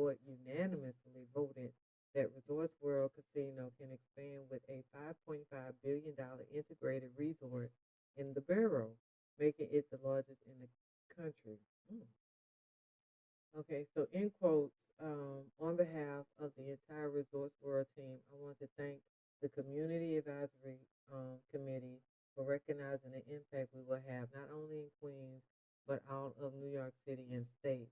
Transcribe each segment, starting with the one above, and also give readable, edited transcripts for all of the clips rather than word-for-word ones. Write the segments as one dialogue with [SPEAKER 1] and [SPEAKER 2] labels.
[SPEAKER 1] Court unanimously voted that Resorts World Casino can expand with a $5.5 billion integrated resort in the borough, making it the largest in the country. Mm. Okay, so in quotes, on behalf of the entire Resorts World team, I want to thank the Community Advisory Committee for recognizing the impact we will have not only in Queens, but all of New York City and state.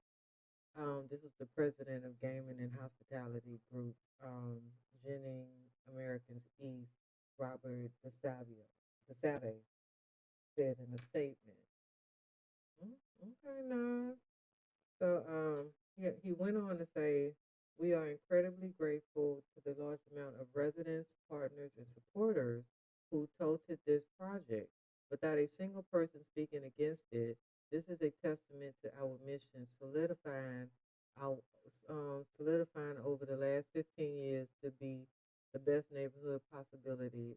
[SPEAKER 1] This was the president of Gaming and Hospitality Group, Jenning Americans East, Robert DeSave said in a statement. Okay, now. So he went on to say, we are incredibly grateful to the large amount of residents, partners, and supporters who toted this project. Without a single person speaking against it, this is a testament to our mission, our solidifying over the last 15 years to be the best neighborhood possibility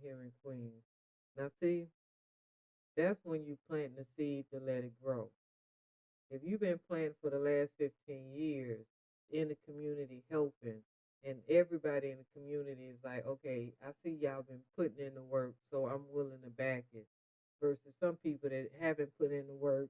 [SPEAKER 1] here in Queens. Now, see, that's when you plant the seed to let it grow. If you've been planting for the last 15 years in the community helping, and everybody in the community is like, okay, I see y'all been putting in the work, so I'm willing to back it. Versus some people that haven't put in the work,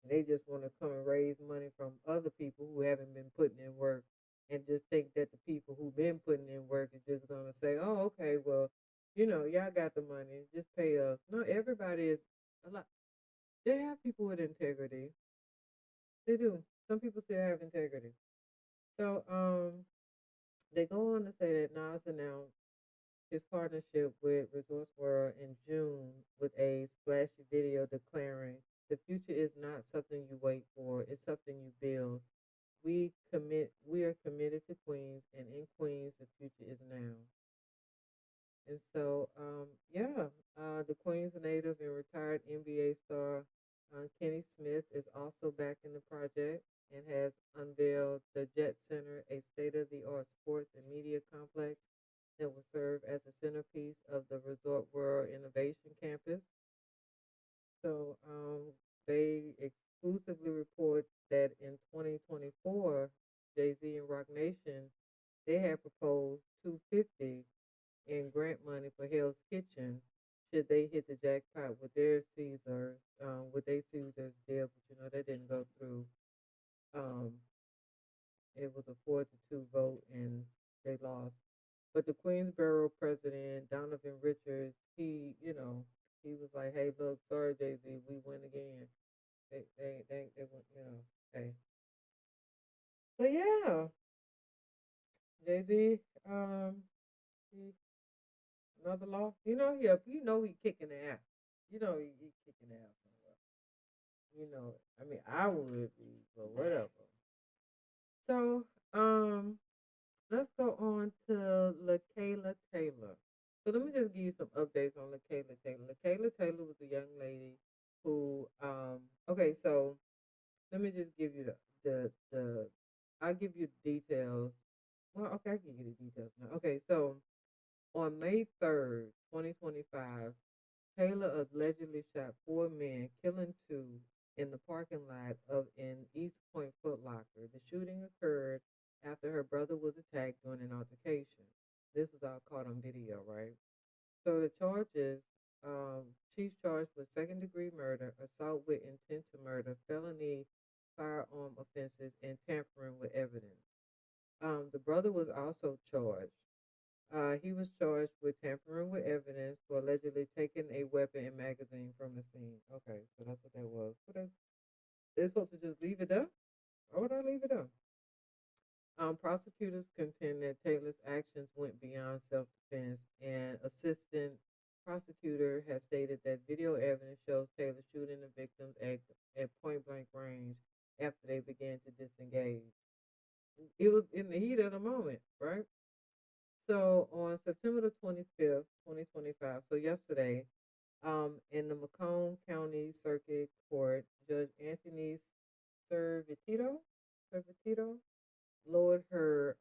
[SPEAKER 1] and they just want to come and raise money from other people who haven't been putting in work, and just think that the people who've been putting in work are just gonna say, oh, okay, well, y'all got the money, just pay us. No, everybody is a lot. They have people with integrity. They do. Some people still have integrity. So they go on to say that Nas announced his partnership with Resource World in June with a splashy video declaring the future is not something you wait for, it's something you build. We are committed to Queens, and in Queens the future is now. And so, the Queens native and retired NBA star Kenny Smith is also back in the project and has unveiled the Jet Center, a state-of-the-art sports and media complex that will serve as a centerpiece of the Resort World Innovation Campus. So they exclusively report that in 2024, Jay Z and Rock Nation they had proposed 250 in grant money for Hell's Kitchen should they hit the jackpot with their Caesars, with their Caesars deal, but that didn't go through. Um, it was a 4-2 vote and they lost. But the Queensboro president, Donovan Richards, he was like, hey, look, sorry, Jay Z, we win again. They went, hey. But yeah, Jay Z, he another law. He kicking the ass. He kicking the ass somewhere. I mean, I would be, but whatever. So, let's go on to Lakylia Taylor. So let me just give you some updates on Lakylia Taylor. Lakylia Taylor was a young lady who, okay, so let me just give you the I'll give you the details. Well, okay, I can give you the details now. Okay, so on May 3rd, 2025, Taylor allegedly shot four men, killing two in the parking lot of an East Point Foot Locker. The shooting occurred after her brother was attacked during an altercation. This was all caught on video, right? So the charges, she's charged with second-degree murder, assault with intent to murder, felony firearm offenses, and tampering with evidence. The brother was also charged. He was charged with tampering with evidence for allegedly taking a weapon and magazine from the scene. Okay, so that's what that was. They're supposed to just leave it there? Why would I leave it there? Prosecutors contend that Taylor's actions went beyond self-defense, and assistant prosecutor has stated that video evidence shows Taylor shooting the victims at point-blank range after they began to disengage. It was in the heat of the moment, right? So on September the 25th, 2025, so yesterday, in the Macomb County Circuit Court, Judge Anthony Servitito lowered her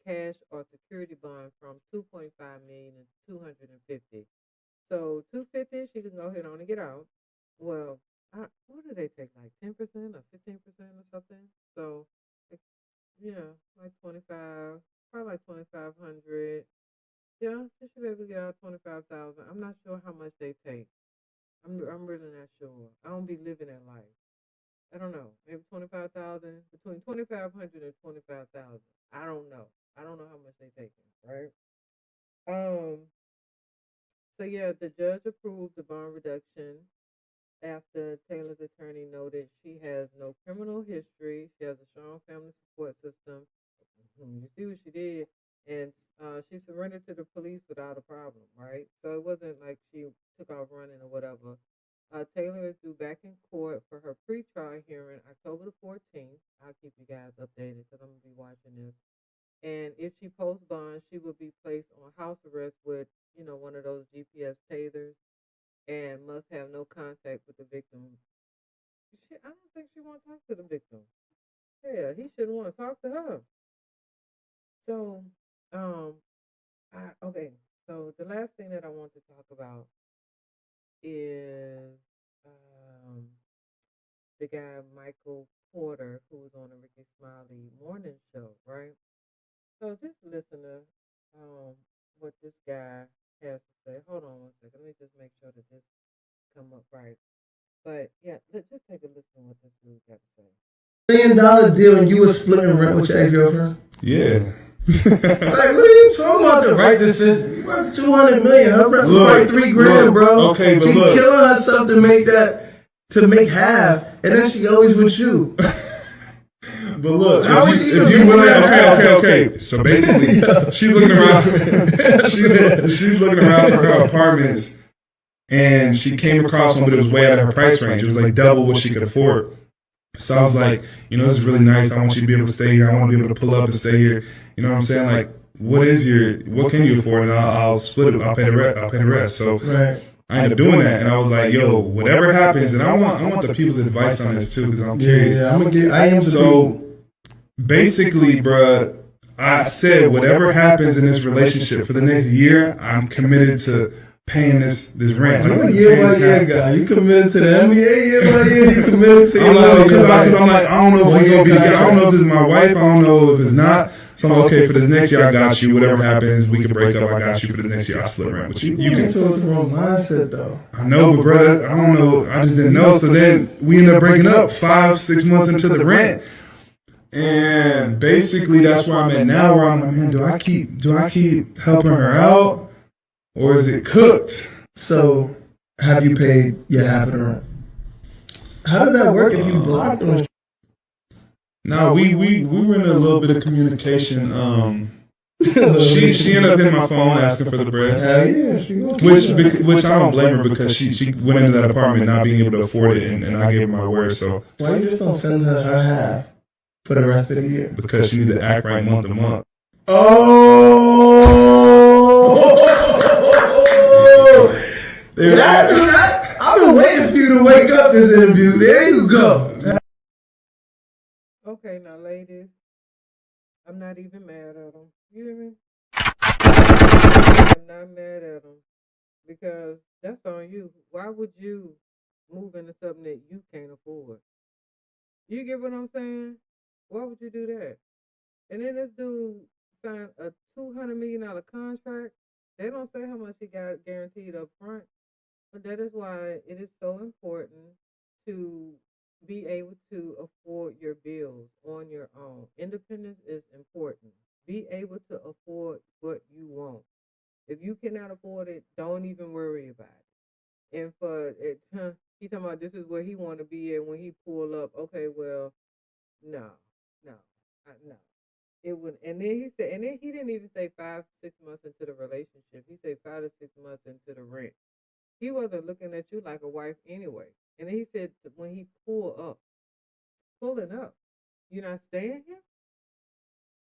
[SPEAKER 1] cash or security bond from 2.5 million to 250. So 250, she can go ahead on and get out. Well, what do they take, like 10% or 15% or something? So Yeah, like 25, probably like 2,500. Yeah, she should be able to get out 25,000. I'm not sure how much they take. I'm really not sure. I don't be living that life. I don't know. Maybe 25,000, between 2,500 and 25,000. I don't know. I don't know how much they taking, right? Um. So yeah, the judge approved the bond reduction after Taylor's attorney noted she has no criminal history. She has a strong family support system. You see what she did, and she surrendered to the police without a problem, right? So it wasn't like she took off running or whatever. Taylor is due back in court for her pretrial hearing October the 14th. I'll keep you guys updated because I'm gonna be watching this. And if she posts bond, she will be placed on house arrest with, one of those GPS tasers and must have no contact with the victim. I don't think she want to talk to the victim. Yeah, he shouldn't want to talk to her. So, um, okay. So the last thing that I want to talk about is um, the guy Michael Porter who was on the Ricky Smiley morning show, right? So just listen to what this guy has to say. Hold on one second. Let me just make sure that this come up right. But yeah, just take a listen to what this dude got to say.
[SPEAKER 2] $1 million deal and you were splitting rent with your ex-girlfriend?
[SPEAKER 3] Yeah.
[SPEAKER 2] Like, what are you talking about? The right decision. You worth $200 million. Her rent was like $3,000, bro.
[SPEAKER 3] Okay, but
[SPEAKER 2] she
[SPEAKER 3] look,
[SPEAKER 2] killing herself to make half, and then she always with you.
[SPEAKER 3] But look, if you really okay. So basically, she's looking around. she's looking around for her apartments, and she came across one, but it was way out of her price range. It was like double what she could afford. So I was like, this is really nice. I want you to be able to stay here. I want to be able to pull up and stay here. You know what I'm saying? Like, what can you afford? And I'll split it. I'll pay the rest. So
[SPEAKER 2] right.
[SPEAKER 3] I ended up doing that, and I was like, yo, whatever happens, and I want the people's advice on this too, because I'm curious.
[SPEAKER 2] Yeah, I am.
[SPEAKER 3] So basically, bruh, I said whatever happens in this relationship for the next year, I'm committed to paying this rent.
[SPEAKER 2] You're a year-by-year guy. You committed to the NBA year-by-year. You committed to
[SPEAKER 3] I'm like, I don't know if we're gonna be together. I don't know if this is my wife. I don't know if it's not. So I'm like, okay, for this next year, I got you. Whatever happens, we can break up. I got you for the next year. I'll split rent with you.
[SPEAKER 2] You get into the wrong mindset, though.
[SPEAKER 3] I know, but brother, I don't know. I just didn't know. So then we ended up breaking up 5-6 months into the rent. And basically, that's where I'm at now. Where I'm like, man, do I keep helping her out, or is it cooked?
[SPEAKER 2] So, have you paid your half of the rent? How does that work if you block them?
[SPEAKER 3] No, we were in a little bit of communication. She ended up hitting my phone asking for the bread.
[SPEAKER 2] Hell yeah,
[SPEAKER 3] which I don't blame her, because she went into that apartment not being able to afford it, and I gave her my word. So
[SPEAKER 2] why you just don't send her half for the rest of the year?
[SPEAKER 3] Because she need to act right month to month.
[SPEAKER 2] Oh. I've been waiting for you to wake up this interview. There you go.
[SPEAKER 1] Okay, now, ladies, I'm not even mad at them. You hear me? I'm not mad at them because that's on you. Why would you move into something that you can't afford? You get what I'm saying? Why would you do that? And then this dude signed a $200 million contract. They don't say how much he got guaranteed up front, but that is why it is so important to be able to afford your bills on your own. Independence is important. Be able to afford what you want. If you cannot afford it, don't even worry about it. And for it, he talking about this is where he want to be at when he pull up. Okay, well, no, no. It would, and then he said, and then he didn't even say 5-6 months into the relationship. He said 5 to 6 months into the rent. He wasn't looking at you like a wife anyway. And then he said when he pulling up, you're not staying here?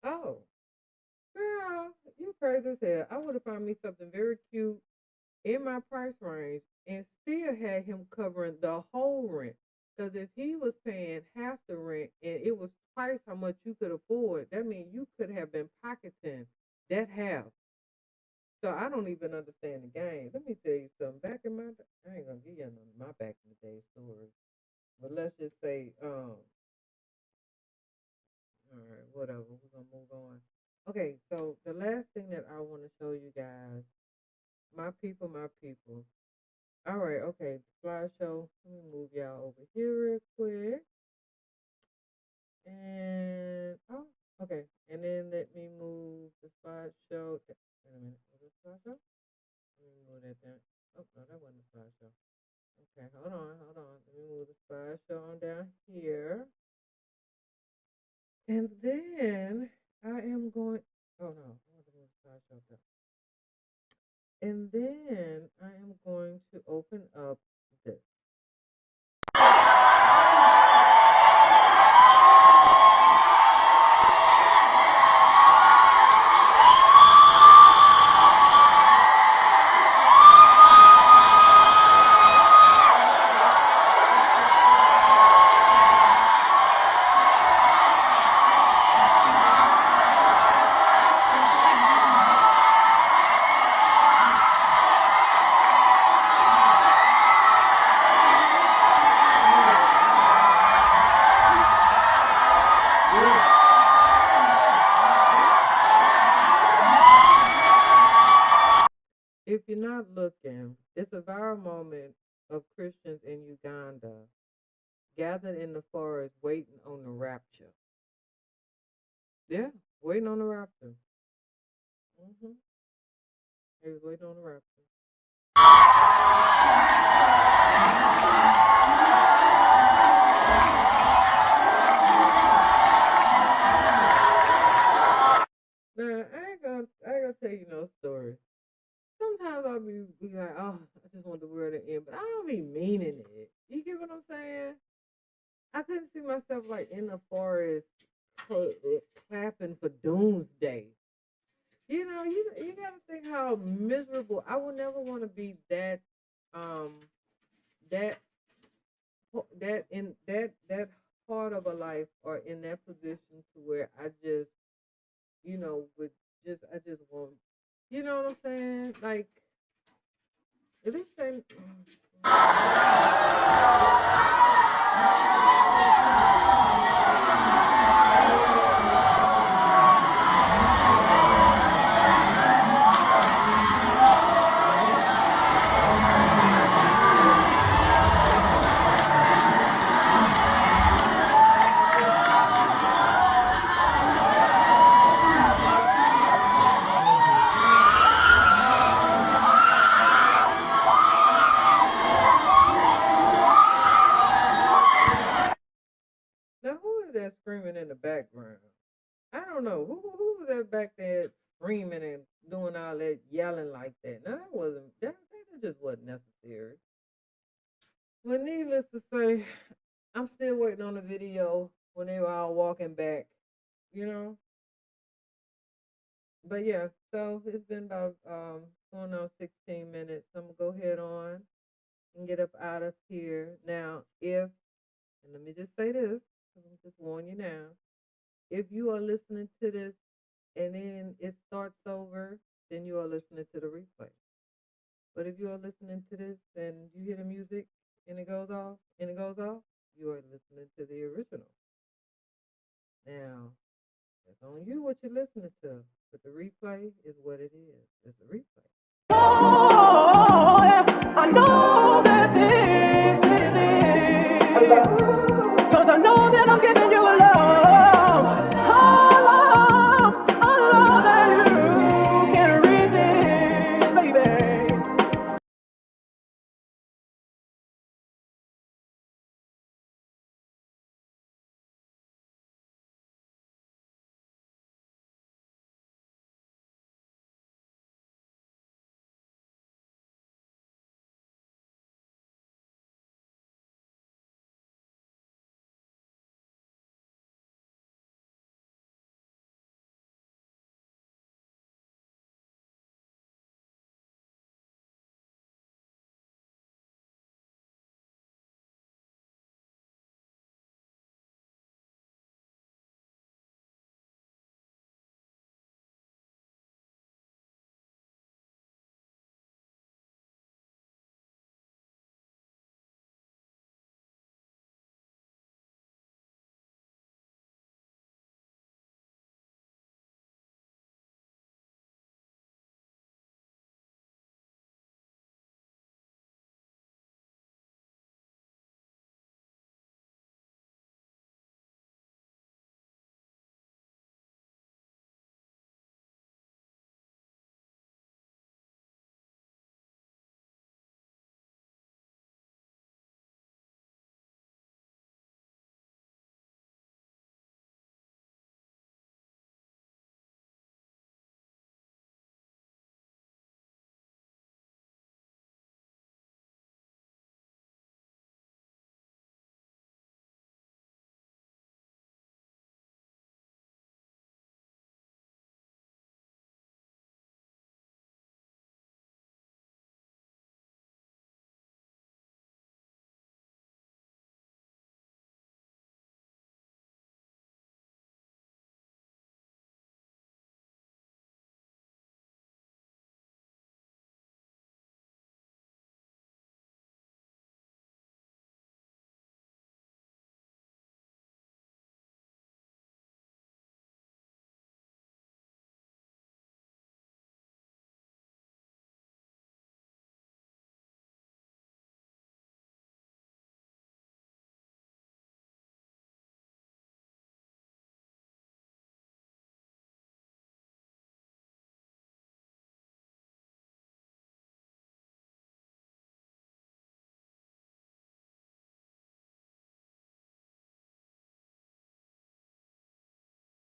[SPEAKER 1] Oh, girl, you crazy as hell. I would have found me something very cute in my price range and still had him covering the whole rent. Because if he was paying half the rent and it was twice how much you could afford, that means you could have been pocketing that half. So I don't even understand the game. Let me tell you something. Back in my, I ain't gonna give you none of my back in the day stories, but let's just say, all right, whatever. We're gonna move on. Okay, so the last thing that I want to show you guys, my people, my people. All right, okay, slideshow. Let me move y'all over here real quick. And oh, okay, and then let me move the slideshow. Wait a minute, was it slideshow? Let me move that down. Oh no, that wasn't a slideshow. Okay, hold on. Let me move the slideshow on down here. And then I am going, oh no, I want to move the slideshow down. And then I am going to open up this. If you're not looking, it's a viral moment of Christians in Uganda gathered in the forest waiting on the rapture. Yeah, waiting on the rapture. They was waiting on the rapture. Now, I ain't gonna tell you no story. Sometimes I'll be like, oh, I just want the world to end, but I don't be meaning it. You get what I'm saying? I couldn't see myself like in the forest clapping for doomsday. You know, you gotta think how miserable. I would never want to be that part of a life or in that position to where I just, I just want. You know what I'm saying? Like, at least say. Now, who is that screaming in the background? I don't know. Who was that back there screaming and doing all that yelling like that? Now, that just wasn't necessary. But needless to say, I'm still waiting on the video when they were all walking back, you know? But yeah, so it's been about going on 16 minutes. I'm going to go ahead on and get up out of here. Now, and let me just say this, let me just warn you now. If you are listening to this and then it starts over, then you are listening to the replay. But if you are listening to this and you hear the music and it goes off, you are listening to the original. Now, it's on you what you're listening to, but the replay is what it is. It's a replay. Oh, I know that this is it.